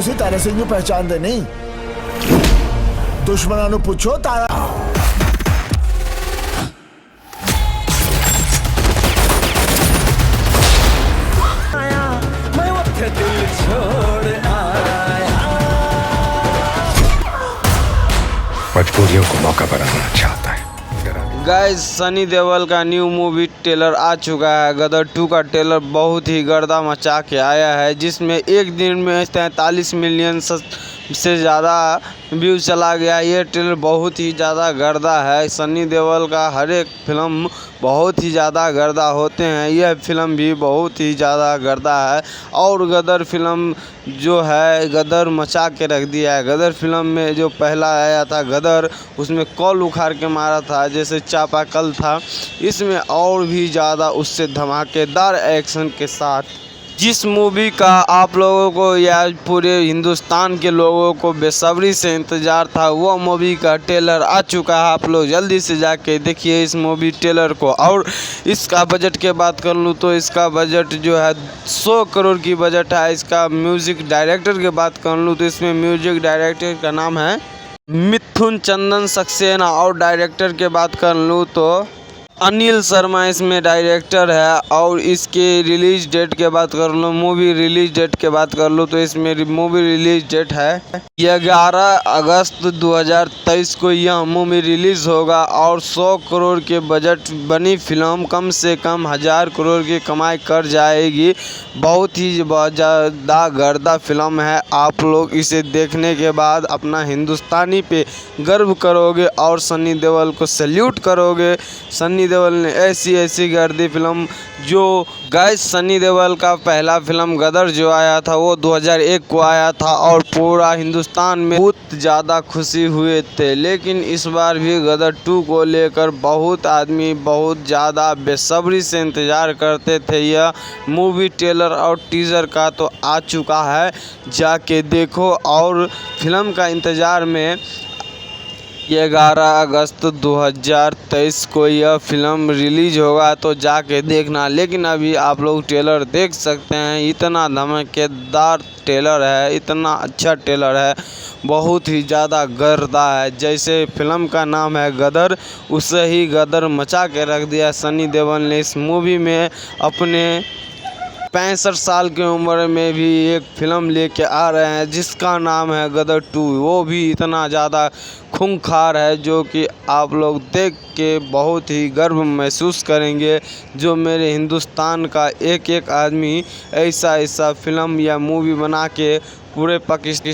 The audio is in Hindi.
ਅਸੀਂ ਤਾਰਾ ਸਿੰਘ ਨੂੰ ਪਹਿਚਾਨਦੇ ਨਹੀਂ। ਦੁਸ਼ਮਣਾਂ ਨੂੰ ਪੁੱਛੋ ਤਾਰਾ। मजबूरियों को मौका बनाना चाहता है। गाइस, सनी देओल का न्यू मूवी ट्रेलर आ चुका है। गदर 2 का ट्रेलर बहुत ही गर्दा मचा के आया है, जिसमें एक दिन में 43 मिलियन से ज़्यादा व्यू चला गया। ये ट्रेलर बहुत ही ज़्यादा गर्दा है। सनी देओल का हर एक फिल्म बहुत ही ज़्यादा गर्दा होते हैं, यह फिल्म भी बहुत ही ज़्यादा गर्दा है। और गदर फिल्म जो है गदर मचा के रख दिया है। गदर फिल्म में जो पहला आया था गदर, उसमें कॉल उखाड़ के मारा था जैसे चापाकल था। इसमें और भी ज़्यादा उससे धमाकेदार एक्शन के साथ, जिस मूवी का आप लोगों को या पूरे हिंदुस्तान के लोगों को बेसब्री से इंतज़ार था, वो मूवी का ट्रेलर आ चुका है। आप लोग जल्दी से जाके देखिए इस मूवी ट्रेलर को। और इसका बजट की बात कर लूँ तो इसका बजट जो है 100 करोड़ की बजट है। इसका म्यूज़िक डायरेक्टर की बात कर लूँ तो इसमें म्यूज़िक डायरेक्टर का नाम है मिथुन चंदन सक्सेना। और डायरेक्टर की बात कर लूँ तो अनिल शर्मा इसमें डायरेक्टर है। और इसके रिलीज डेट के बात कर लो, मूवी रिलीज डेट के बात कर लो तो इसमें मूवी रिलीज डेट है 11 अगस्त 2023 को यह मूवी रिलीज होगा। और 100 करोड़ के बजट बनी फिल्म कम से कम 1000 करोड़ की कमाई कर जाएगी। बहुत ही ज़्यादा गर्दा फिल्म है। आप लोग इसे देखने के बाद अपना हिंदुस्तानी पे गर्व करोगे और सनी देओल को सैल्यूट करोगे। सनी देओल ने ऐसी गर्दी फिल्म जो गाइस, सनी देओल का पहला फिल्म गदर जो आया था वो 2001 को आया था और पूरा हिंदुस्तान में बहुत ज़्यादा खुशी हुए थे। लेकिन इस बार भी गदर 2 को लेकर बहुत आदमी बहुत ज़्यादा बेसब्री से इंतज़ार करते थे। यह मूवी ट्रेलर और टीज़र का तो आ चुका है, जाके देखो। और फिल्म का इंतज़ार में 11 अगस्त 2023 को यह फिल्म रिलीज होगा, तो जाके देखना। लेकिन अभी आप लोग ट्रेलर देख सकते हैं, इतना धमाकेदार ट्रेलर है, इतना अच्छा ट्रेलर है, बहुत ही ज़्यादा गर्दा है। जैसे फिल्म का नाम है गदर, उसे ही गदर मचा के रख दिया सनी देओल ने इस मूवी में। अपने 65 साल की उम्र में भी एक फ़िल्म लेके आ रहे हैं जिसका नाम है गदर 2। वो भी इतना ज़्यादा खूंखार है जो कि आप लोग देख के बहुत ही गर्व महसूस करेंगे। जो मेरे हिंदुस्तान का एक एक आदमी ऐसा फ़िल्म या मूवी बना के पूरे पाकिस्तान